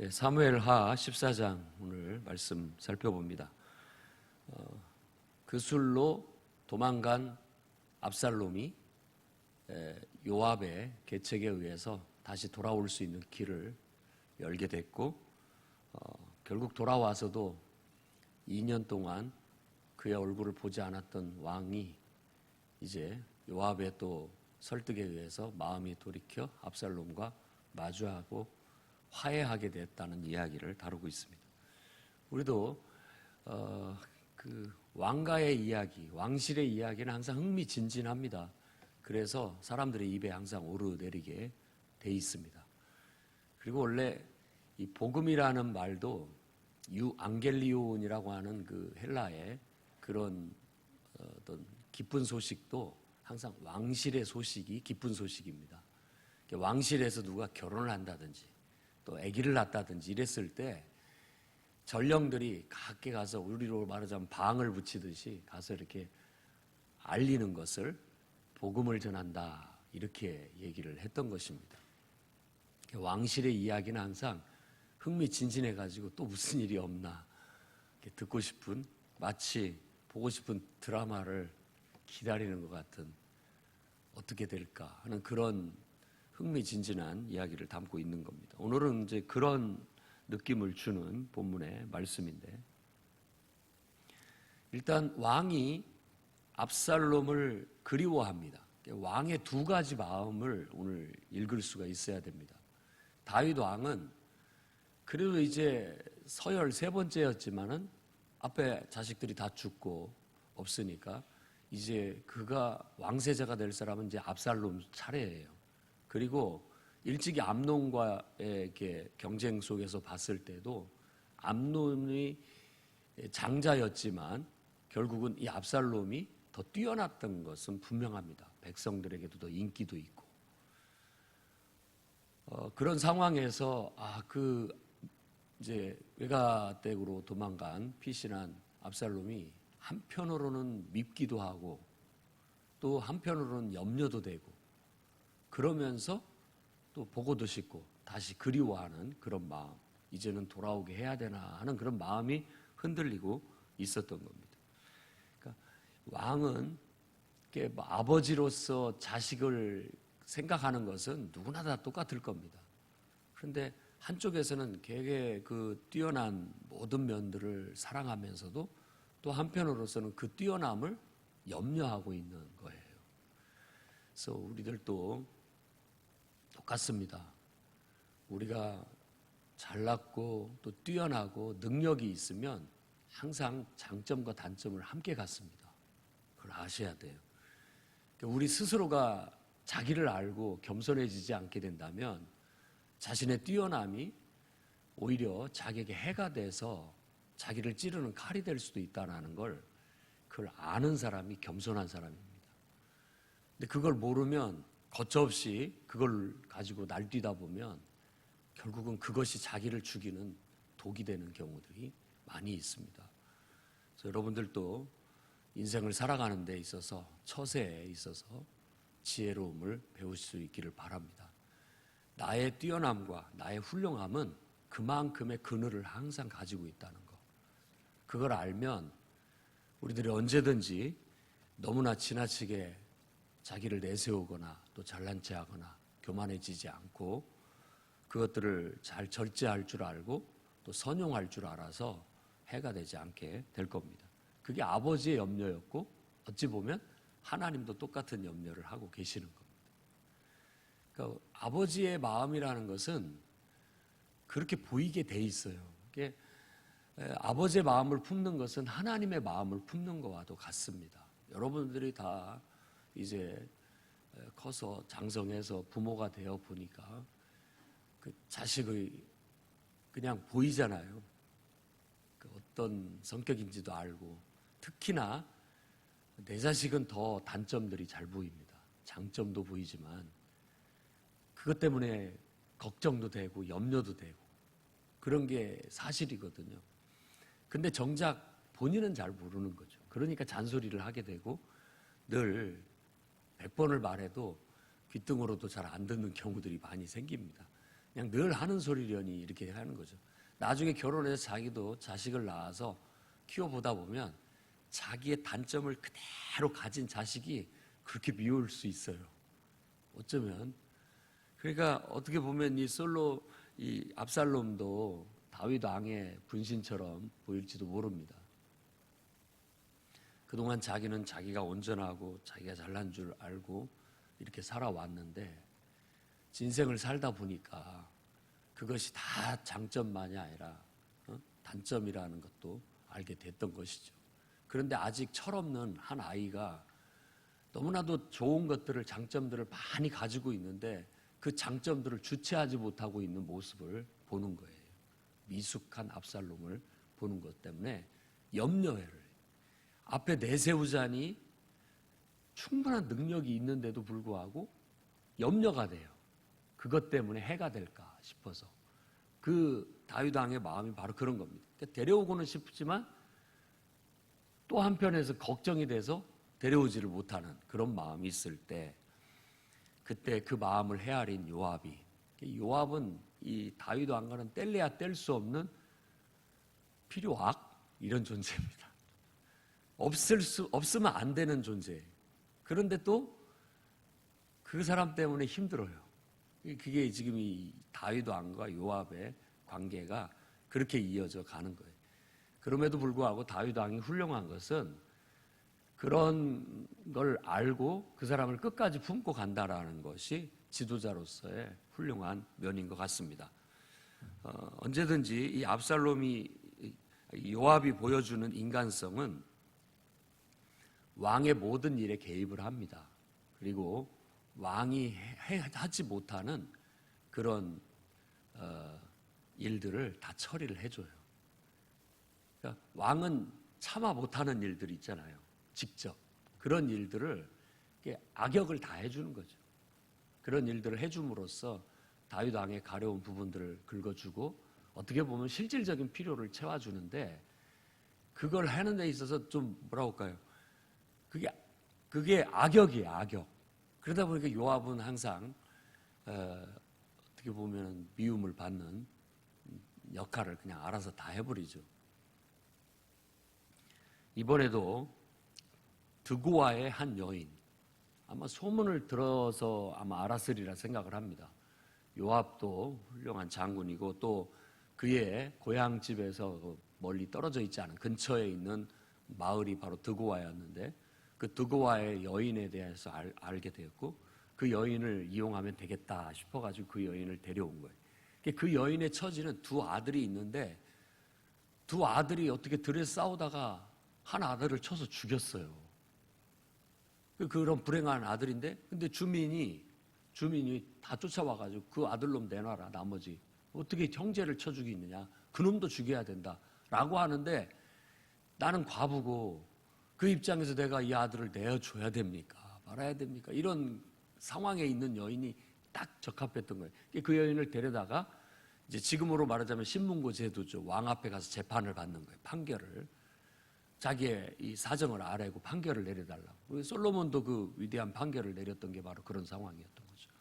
네, 사무엘하 14장 오늘 말씀 살펴봅니다. 그 술로 도망간 압살롬이 요압의 계책에 의해서 다시 돌아올 수 있는 길을 열게 됐고, 결국 돌아와서도 2년 동안 그의 얼굴을 보지 않았던 왕이 이제 요압의 또 설득에 의해서 마음이 돌이켜 압살롬과 마주하고 화해하게 됐다는 이야기를 다루고 있습니다. 우리도 그 왕가의 이야기, 왕실의 이야기는 항상 흥미진진합니다. 그래서 사람들의 입에 항상 오르내리게 돼 있습니다. 그리고 원래 이 복음이라는 말도 유앙겔리온이라고 하는 그 헬라의 그런 어떤 기쁜 소식도 항상 왕실의 소식이 기쁜 소식입니다. 왕실에서 누가 결혼을 한다든지 또 아기를 낳았다든지 이랬을 때 전령들이 각계 가서 우리로 말하자면 방을 붙이듯이 가서 이렇게 알리는 것을 복음을 전한다, 이렇게 얘기를 했던 것입니다. 왕실의 이야기는 항상 흥미진진해 가지고 또 무슨 일이 없나 듣고 싶은, 마치 보고 싶은 드라마를 기다리는 것 같은, 어떻게 될까 하는 그런 흥미진진한 이야기를 담고 있는 겁니다. 오늘은 이제 그런 느낌을 주는 본문의 말씀인데, 일단 왕이 압살롬을 그리워합니다. 왕의 두 가지 마음을 오늘 읽을 수가 있어야 됩니다. 다윗 왕은 그래도 이제 서열 세 번째였지만은 앞에 자식들이 다 죽고 없으니까 이제 그가 왕세자가 될 사람은 이제 압살롬 차례예요. 그리고 일찍이 암논과의 경쟁 속에서 봤을 때도 암논이 장자였지만 결국은 이 압살롬이 더 뛰어났던 것은 분명합니다. 백성들에게도 더 인기도 있고. 그런 상황에서 이제 외가댁으로 도망간 피신한 압살롬이 한편으로는 밉기도 하고 또 한편으로는 염려도 되고, 그러면서 또 보고도 싶고 다시 그리워하는 그런 마음, 이제는 돌아오게 해야 되나 하는 그런 마음이 흔들리고 있었던 겁니다. 그러니까 왕은 아버지로서 자식을 생각하는 것은 누구나 다 똑같을 겁니다. 그런데 한쪽에서는 되게 그 뛰어난 모든 면들을 사랑하면서도 또 한편으로서는 그 뛰어남을 염려하고 있는 거예요. 그래서 우리들도 똑같습니다. 우리가 잘났고 또 뛰어나고 능력이 있으면 항상 장점과 단점을 함께 갖습니다. 그걸 아셔야 돼요. 우리 스스로가 자기를 알고 겸손해지지 않게 된다면 자신의 뛰어남이 오히려 자기에게 해가 돼서 자기를 찌르는 칼이 될 수도 있다는 걸, 그걸 아는 사람이 겸손한 사람입니다. 근데 그걸 모르면 거처없이 그걸 가지고 날뛰다 보면 결국은 그것이 자기를 죽이는 독이 되는 경우들이 많이 있습니다. 그래서 여러분들도 인생을 살아가는 데 있어서, 처세에 있어서 지혜로움을 배울 수 있기를 바랍니다. 나의 뛰어남과 나의 훌륭함은 그만큼의 그늘을 항상 가지고 있다는 것, 그걸 알면 우리들이 언제든지 너무나 지나치게 자기를 내세우거나 또 잘난 체하거나 교만해지지 않고 그것들을 잘 절제할 줄 알고 또 선용할 줄 알아서 해가 되지 않게 될 겁니다. 그게 아버지의 염려였고 어찌 보면 하나님도 똑같은 염려를 하고 계시는 겁니다. 그러니까 아버지의 마음이라는 것은 그렇게 보이게 돼 있어요. 아버지의 마음을 품는 것은 하나님의 마음을 품는 것과도 같습니다. 여러분들이 다 이제 커서 장성해서 부모가 되어 보니까 그 자식의 그냥 보이잖아요. 그 어떤 성격인지도 알고, 특히나 내 자식은 더 단점들이 잘 보입니다. 장점도 보이지만 그것 때문에 걱정도 되고 염려도 되고 그런 게 사실이거든요. 근데 정작 본인은 잘 모르는 거죠. 그러니까 잔소리를 하게 되고 늘 100번을 말해도 귀등으로도 잘 안 듣는 경우들이 많이 생깁니다. 그냥 늘 하는 소리려니 이렇게 하는 거죠. 나중에 결혼해서 자기도 자식을 낳아서 키워보다 보면 자기의 단점을 그대로 가진 자식이 그렇게 미울 수 있어요. 어쩌면. 그러니까 어떻게 보면 이 압살롬도 다윗 왕의 분신처럼 보일지도 모릅니다. 그동안 자기는 자기가 온전하고 자기가 잘난 줄 알고 이렇게 살아왔는데 인생을 살다 보니까 그것이 다 장점만이 아니라 단점이라는 것도 알게 됐던 것이죠. 그런데 아직 철없는 한 아이가 너무나도 좋은 것들을, 장점들을 많이 가지고 있는데 그 장점들을 주체하지 못하고 있는 모습을 보는 거예요. 미숙한 압살롬을 보는 것 때문에 염려해요. 앞에 내세우자니 충분한 능력이 있는데도 불구하고 염려가 돼요. 그것 때문에 해가 될까 싶어서. 그 다윗 왕의 마음이 바로 그런 겁니다. 그러니까 데려오고는 싶지만 또 한편에서 걱정이 돼서 데려오지를 못하는 그런 마음이 있을 때, 그때 그 마음을 헤아린 요압이, 요압은 이 다윗 왕과는 뗄래야 뗄 수 없는 필요악 이런 존재입니다. 없으면 안 되는 존재예요. 그런데 또 그 사람 때문에 힘들어요. 그게 지금 이 다윗 왕과 요압의 관계가 그렇게 이어져 가는 거예요. 그럼에도 불구하고 다윗 왕이 훌륭한 것은 그런 걸 알고 그 사람을 끝까지 품고 간다라는 것이 지도자로서의 훌륭한 면인 것 같습니다. 언제든지 이 압살롬이, 요압이 보여주는 인간성은 왕의 모든 일에 개입을 합니다. 그리고 왕이 하지 못하는 그런 일들을 다 처리를 해줘요. 그러니까 왕은 참아 못하는 일들이 있잖아요. 직접 그런 일들을 악역을 다 해주는 거죠. 그런 일들을 해줌으로써 다윗 왕의 가려운 부분들을 긁어주고 어떻게 보면 실질적인 필요를 채워주는데, 그걸 하는 데 있어서 좀 뭐라고 할까요? 그게 악역이에요, 악역. 그러다 보니까 요압은 항상 어떻게 보면 미움을 받는 역할을 그냥 알아서 다 해버리죠. 이번에도 드고아의 한 여인, 아마 소문을 들어서 아마 알았으리라 생각을 합니다. 요압도 훌륭한 장군이고 또 그의 고향집에서 멀리 떨어져 있지 않은 근처에 있는 마을이 바로 드고아였는데, 그 드고아의 여인에 대해서 알게 되었고 그 여인을 이용하면 되겠다 싶어가지고 그 여인을 데려온 거예요. 그 여인의 처지는 두 아들이 있는데 두 아들이 어떻게 들에 싸우다가 한 아들을 쳐서 죽였어요. 그런 불행한 아들인데, 근데 주민이 다 쫓아와가지고 그 아들놈 내놔라, 나머지 어떻게 형제를 쳐 죽이느냐, 그놈도 죽여야 된다라고 하는데, 나는 과부고 그 입장에서 내가 이 아들을 내어줘야 됩니까? 말아야 됩니까? 이런 상황에 있는 여인이 딱 적합했던 거예요. 그 여인을 데려다가 이제 지금으로 말하자면 신문고 제도죠. 왕 앞에 가서 재판을 받는 거예요. 판결을. 자기의 이 사정을 아뢰고 판결을 내려달라고. 솔로몬도 그 위대한 판결을 내렸던 게 바로 그런 상황이었던 거죠.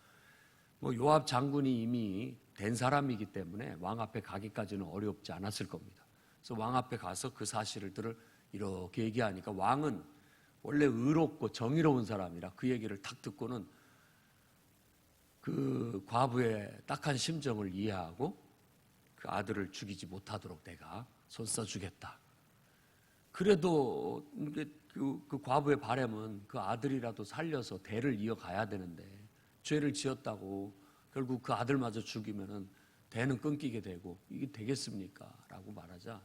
요압 장군이 이미 된 사람이기 때문에 왕 앞에 가기까지는 어렵지 않았을 겁니다. 그래서 왕 앞에 가서 그 사실을 이렇게 얘기하니까 왕은 원래 의롭고 정의로운 사람이라 그 얘기를 탁 듣고는 그 과부의 딱한 심정을 이해하고 그 아들을 죽이지 못하도록 내가 손 써주겠다. 그래도 그 과부의 바람은 그 아들이라도 살려서 대를 이어가야 되는데, 죄를 지었다고 결국 그 아들마저 죽이면은 대는 끊기게 되고 이게 되겠습니까? 라고 말하자,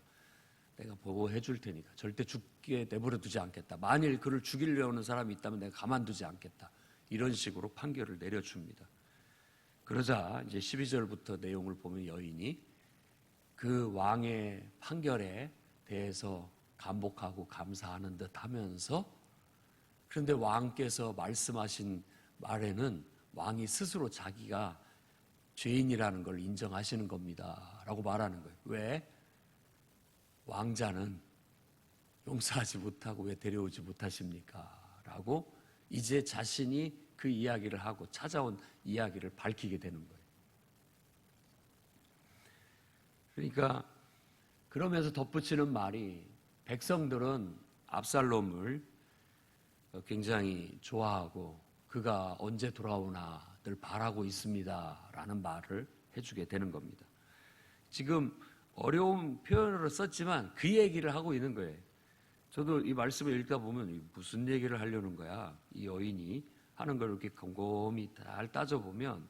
내가 보호해 줄 테니까 절대 죽게 내버려 두지 않겠다. 만일 그를 죽이려는 사람이 있다면 내가 가만두지 않겠다. 이런 식으로 판결을 내려줍니다. 그러자 이제 12절부터 내용을 보면 여인이 그 왕의 판결에 대해서 감복하고 감사하는 듯 하면서, 그런데 왕께서 말씀하신 말에는 왕이 스스로 자기가 죄인이라는 걸 인정하시는 겁니다 라고 말하는 거예요. 왜? 왕자는 용서하지 못하고 왜 데려오지 못하십니까? 라고 이제 자신이 그 이야기를 하고 찾아온 이야기를 밝히게 되는 거예요. 그러니까 그러면서 덧붙이는 말이 백성들은 압살롬을 굉장히 좋아하고 그가 언제 돌아오나 늘 바라고 있습니다 라는 말을 해주게 되는 겁니다. 지금 어려운 표현으로 썼지만 그 얘기를 하고 있는 거예요. 저도 이 말씀을 읽다 보면 무슨 얘기를 하려는 거야 이 여인이 하는 걸 이렇게 곰곰이 잘 따져보면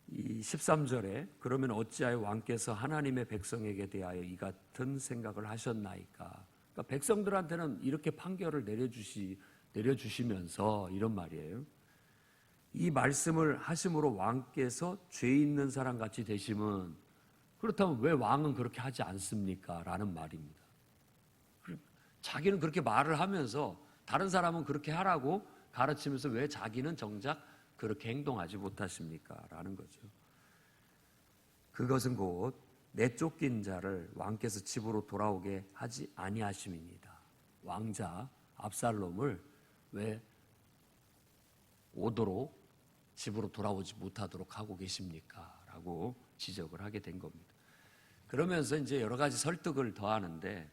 이 13절에 그러면 어찌하여 왕께서 하나님의 백성에게 대하여 이 같은 생각을 하셨나이까. 그러니까 백성들한테는 이렇게 판결을 내려주시면서 이런 말이에요. 이 말씀을 하심으로 왕께서 죄 있는 사람 같이 되심은, 그렇다면 왜 왕은 그렇게 하지 않습니까? 라는 말입니다. 자기는 그렇게 말을 하면서 다른 사람은 그렇게 하라고 가르치면서 왜 자기는 정작 그렇게 행동하지 못하십니까? 라는 거죠. 그것은 곧 내쫓긴 자를 왕께서 집으로 돌아오게 하지 아니하심입니다. 왕자 압살롬을 왜 오도록 집으로 돌아오지 못하도록 하고 계십니까? 라고 지적을 하게 된 겁니다. 그러면서 이제 여러 가지 설득을 더하는데,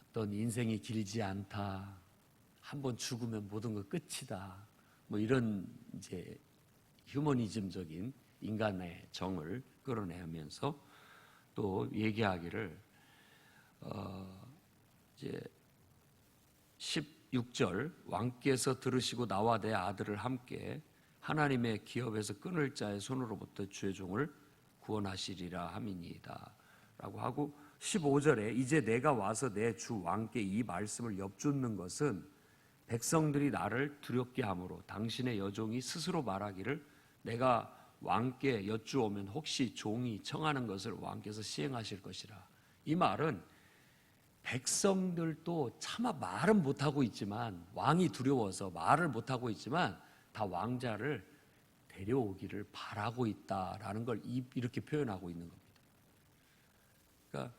어떤 인생이 길지 않다, 한번 죽으면 모든 거 끝이다, 뭐 이런 이제 휴머니즘적인 인간의 정을 끌어내면서 또 얘기하기를 이제 16절 왕께서 들으시고 나와 내 아들을 함께 하나님의 기업에서 끊을 자의 손으로부터 주의 종을 구원하시리라 함이니이다 라고 하고, 15절에 이제 내가 와서 내 주 왕께 이 말씀을 엽줍는 것은 백성들이 나를 두렵게 함으로 당신의 여종이 스스로 말하기를 내가 왕께 여쭈오면 혹시 종이 청하는 것을 왕께서 시행하실 것이라. 이 말은 백성들도 차마 말은 못하고 있지만, 왕이 두려워서 말을 못하고 있지만 다 왕자를 데려오기를 바라고 있다라는 걸 이렇게 표현하고 있는 겁니다. 그러니까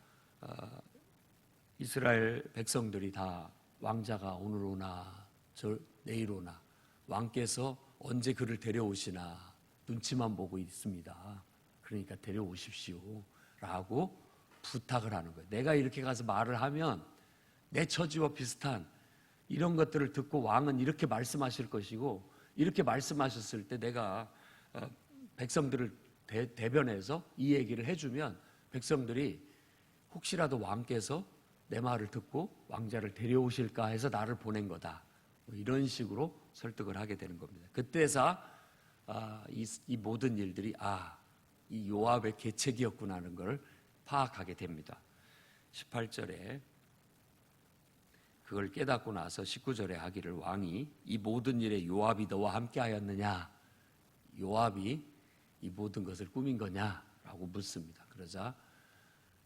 이스라엘 백성들이 다 왕자가 오늘 오나 내일 오나, 왕께서 언제 그를 데려오시나 눈치만 보고 있습니다. 그러니까 데려오십시오 라고 부탁을 하는 거예요. 내가 이렇게 가서 말을 하면 내 처지와 비슷한 이런 것들을 듣고 왕은 이렇게 말씀하실 것이고, 이렇게 말씀하셨을 때 내가 백성들을 대변해서 이 얘기를 해주면 백성들이 혹시라도 왕께서 내 말을 듣고 왕자를 데려오실까 해서 나를 보낸 거다, 뭐 이런 식으로 설득을 하게 되는 겁니다. 그때서 이 모든 일들이 이 요압의 계책이었구나 하는 걸 파악하게 됩니다. 18절에 그걸 깨닫고 나서 19절에 하기를 왕이 이 모든 일에 요압이 너와 함께 하였느냐, 요압이 이 모든 것을 꾸민 거냐 라고 묻습니다. 그러자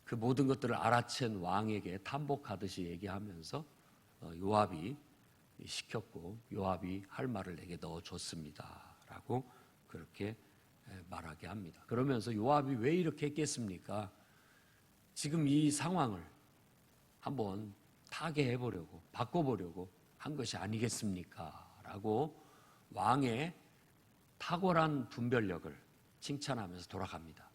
그 모든 것들을 알아챈 왕에게 탐복하듯이 얘기하면서 요압이 시켰고 요압이 할 말을 내게 넣어줬습니다 라고 그렇게 말하게 합니다. 그러면서 요압이 왜 이렇게 했겠습니까? 지금 이 상황을 한번 타개해보려고, 바꿔보려고 한 것이 아니겠습니까? 라고 왕의 탁월한 분별력을 칭찬하면서 돌아갑니다.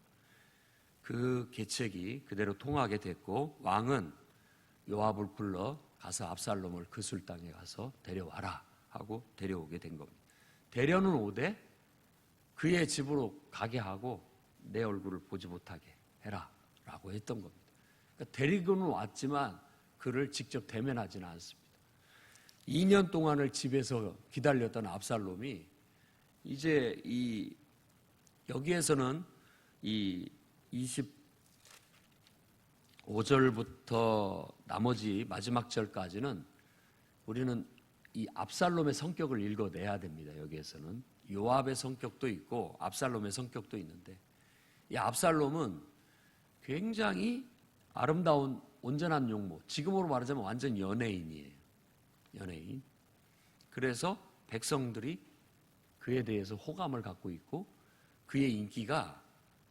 그 계책이 그대로 통하게 됐고, 왕은 요압을 불러 가서 압살롬을 그술 땅에 가서 데려와라 하고 데려오게 된 겁니다. 데려는 오되 그의 집으로 가게 하고 내 얼굴을 보지 못하게 해라 라고 했던 겁니다. 그러니까 데리고는 왔지만 그를 직접 대면하지는 않습니다. 2년 동안을 집에서 기다렸던 압살롬이 이제 여기에서는 이 25절부터 나머지 마지막 절까지는 우리는 이 압살롬의 성격을 읽어내야 됩니다. 여기에서는 요압의 성격도 있고 압살롬의 성격도 있는데, 이 압살롬은 굉장히 아름다운 온전한 용모, 지금으로 말하자면 완전 연예인이에요. 연예인. 그래서 백성들이 그에 대해서 호감을 갖고 있고 그의 인기가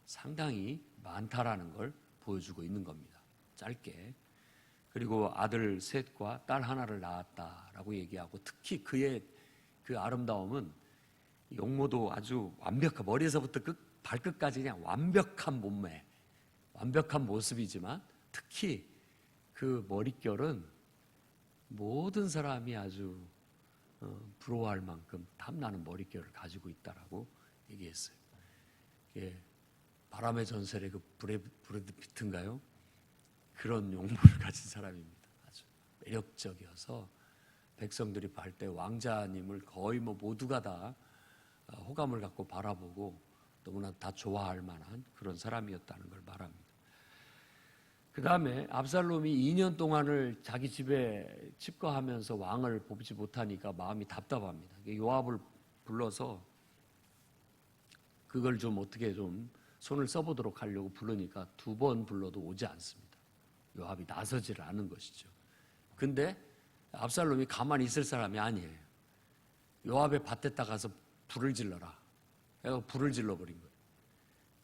상당히 많다라는 걸 보여주고 있는 겁니다. 짧게. 그리고 아들 셋과 딸 하나를 낳았다라고 얘기하고, 특히 그의 그 아름다움은 용모도 아주 완벽한, 머리에서부터 발끝까지 그냥 완벽한 몸매, 완벽한 모습이지만 특히 그 머릿결은 모든 사람이 아주 부러워할 만큼 탐나는 머릿결을 가지고 있다라고 얘기했어요. 예, 바람의 전설의 그 브래드 피트인가요? 그런 용모를 가진 사람입니다. 아주 매력적이어서 백성들이 볼 때 왕자님을 거의 모두가 다 호감을 갖고 바라보고 너무나 다 좋아할 만한 그런 사람이었다는 걸 말합니다. 그 다음에 압살롬이 2년 동안을 자기 집에 칩거하면서 왕을 뽑지 못하니까 마음이 답답합니다. 요압을 불러서 그걸 좀 어떻게 좀 손을 써보도록 하려고 부르니까 2번 불러도 오지 않습니다. 요압이 나서지를 않은 것이죠. 근데 압살롬이 가만히 있을 사람이 아니에요. 요압의 밭에다 가서 불을 질러라. 그래서 불을 질러버린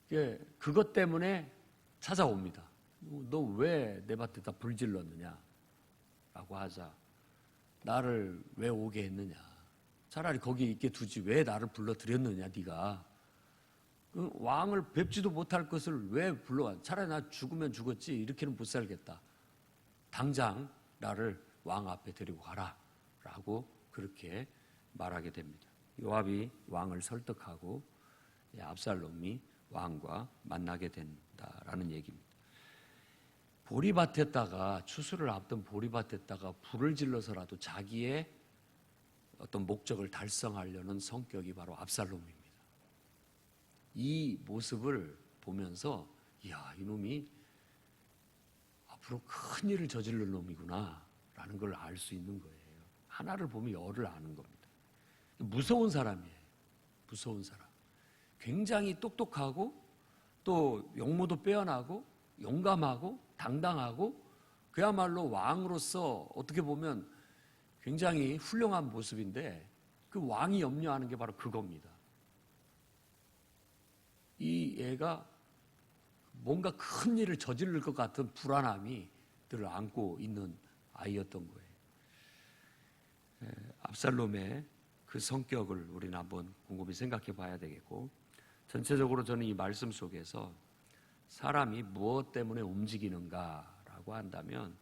거예요. 그것 때문에 찾아옵니다. 너 왜 내 밭에다 불 질렀느냐? 라고 하자. 나를 왜 오게 했느냐? 차라리 거기 있게 두지 왜 나를 불러들였느냐 네가? 왕을 뵙지도 못할 것을 왜 불러와? 차라리 나 죽으면 죽었지 이렇게는 못 살겠다. 당장 나를 왕 앞에 데리고 가라 라고 그렇게 말하게 됩니다. 요압이 왕을 설득하고 압살롬이 왕과 만나게 된다라는 얘기입니다. 보리밭에다가, 추수를 앞둔 보리밭에다가 불을 질러서라도 자기의 어떤 목적을 달성하려는 성격이 바로 압살롬입니다. 이 모습을 보면서 이야, 이놈이 앞으로 큰 일을 저지를 놈이구나 라는 걸 알 수 있는 거예요. 하나를 보면 열을 아는 겁니다. 무서운 사람이에요. 무서운 사람. 굉장히 똑똑하고 또 용모도 빼어나고 용감하고 당당하고 그야말로 왕으로서 어떻게 보면 굉장히 훌륭한 모습인데 그 왕이 염려하는 게 바로 그겁니다. 이 애가 뭔가 큰 일을 저지를 것 같은 불안함이 들을 안고 있는 아이였던 거예요. 압살롬의 그 성격을 우리는 한번 곰곰이 생각해 봐야 되겠고, 전체적으로 저는 이 말씀 속에서 사람이 무엇 때문에 움직이는가라고 한다면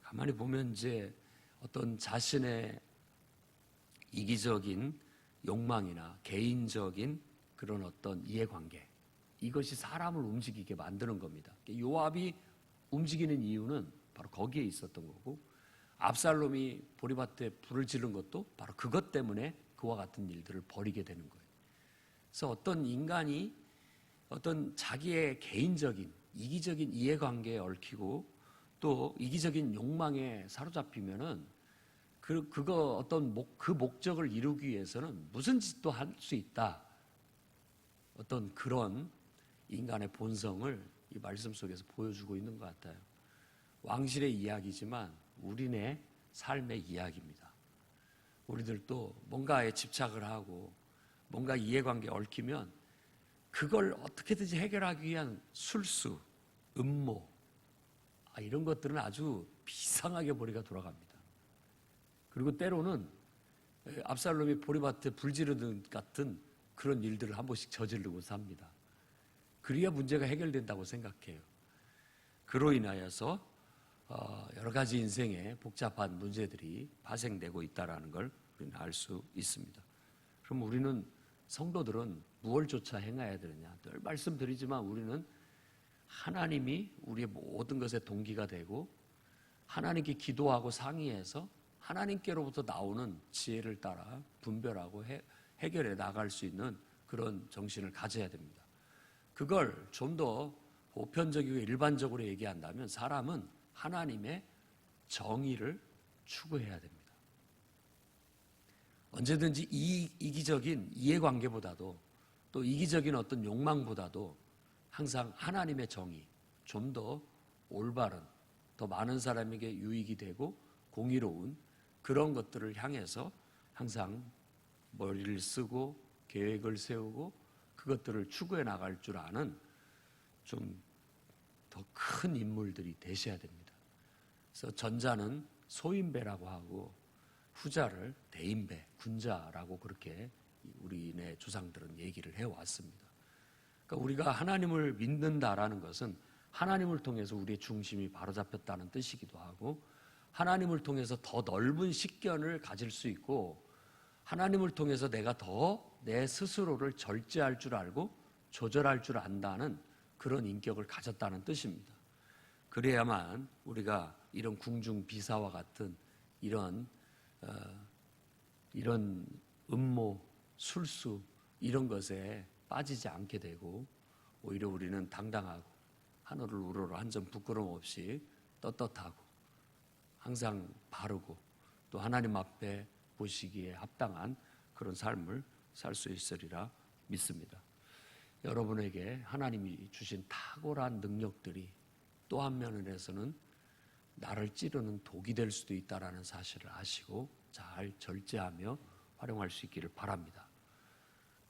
가만히 보면 이제 어떤 자신의 이기적인 욕망이나 개인적인 그런 어떤 이해관계, 이것이 사람을 움직이게 만드는 겁니다. 요압이 움직이는 이유는 바로 거기에 있었던 거고, 압살롬이 보리밭에 불을 지른 것도 바로 그것 때문에 그와 같은 일들을 벌이게 되는 거예요. 그래서 어떤 인간이 어떤 자기의 개인적인 이기적인 이해관계에 얽히고 또 이기적인 욕망에 사로잡히면은 그거 어떤 그 목적을 이루기 위해서는 무슨 짓도 할 수 있다. 어떤 그런 인간의 본성을 이 말씀 속에서 보여주고 있는 것 같아요. 왕실의 이야기지만 우리네 삶의 이야기입니다. 우리들도 뭔가에 집착을 하고 뭔가 이해관계에 얽히면 그걸 어떻게든지 해결하기 위한 술수, 음모, 이런 것들은 아주 비상하게 머리가 돌아갑니다. 그리고 때로는 압살롬이 보리밭에 불 지르는 같은 그런 일들을 한 번씩 저지르고 삽니다. 그래야 문제가 해결된다고 생각해요. 그로 인하여서 여러 가지 인생의 복잡한 문제들이 발생되고 있다는 걸 우리는 알 수 있습니다. 그럼 우리는 성도들은 무엇조차 행해야 되느냐? 늘 말씀드리지만 우리는 하나님이 우리의 모든 것의 동기가 되고 하나님께 기도하고 상의해서 하나님께로부터 나오는 지혜를 따라 분별하고 해결해 나갈 수 있는 그런 정신을 가져야 됩니다. 그걸 좀 더 보편적이고 일반적으로 얘기한다면 사람은 하나님의 정의를 추구해야 됩니다. 언제든지 이기적인 이해관계보다도 또 이기적인 어떤 욕망보다도 항상 하나님의 정의, 좀 더 올바른, 더 많은 사람에게 유익이 되고 공의로운 그런 것들을 향해서 항상 머리를 쓰고 계획을 세우고 그것들을 추구해 나갈 줄 아는 좀 더 큰 인물들이 되셔야 됩니다. 그래서 전자는 소인배라고 하고 후자를 대인배, 군자라고 그렇게 우리네 조상들은 얘기를 해왔습니다. 그러니까 우리가 하나님을 믿는다라는 것은 하나님을 통해서 우리의 중심이 바로잡혔다는 뜻이기도 하고, 하나님을 통해서 더 넓은 식견을 가질 수 있고, 하나님을 통해서 내가 더 내 스스로를 절제할 줄 알고 조절할 줄 안다는 그런 인격을 가졌다는 뜻입니다. 그래야만 우리가 이런 궁중비사와 같은 이런 음모, 술수 이런 것에 빠지지 않게 되고, 오히려 우리는 당당하고 하늘을 우러러 한 점 부끄러움 없이 떳떳하고 항상 바르고 또 하나님 앞에 보시기에 합당한 그런 삶을 살 수 있으리라 믿습니다. 여러분에게 하나님이 주신 탁월한 능력들이 또 한 면에서는 나를 찌르는 독이 될 수도 있다는 사실을 아시고 잘 절제하며 활용할 수 있기를 바랍니다.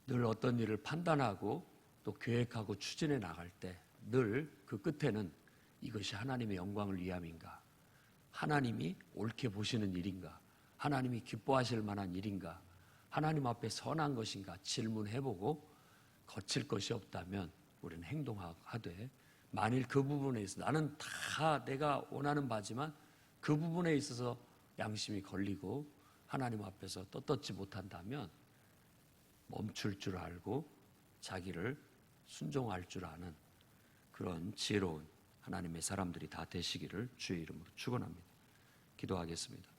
늘 어떤 일을 판단하고 또 계획하고 추진해 나갈 때 늘 그 끝에는 이것이 하나님의 영광을 위함인가? 하나님이 옳게 보시는 일인가? 하나님이 기뻐하실 만한 일인가? 하나님 앞에 선한 것인가? 질문해보고 거칠 것이 없다면 우리는 행동하되, 만일 그 부분에 있어서 나는 다 내가 원하는 바지만 그 부분에 있어서 양심이 걸리고 하나님 앞에서 떳떳지 못한다면 멈출 줄 알고 자기를 순종할 줄 아는 그런 지혜로운 하나님의 사람들이 다 되시기를 주의 이름으로 축원합니다. 기도하겠습니다.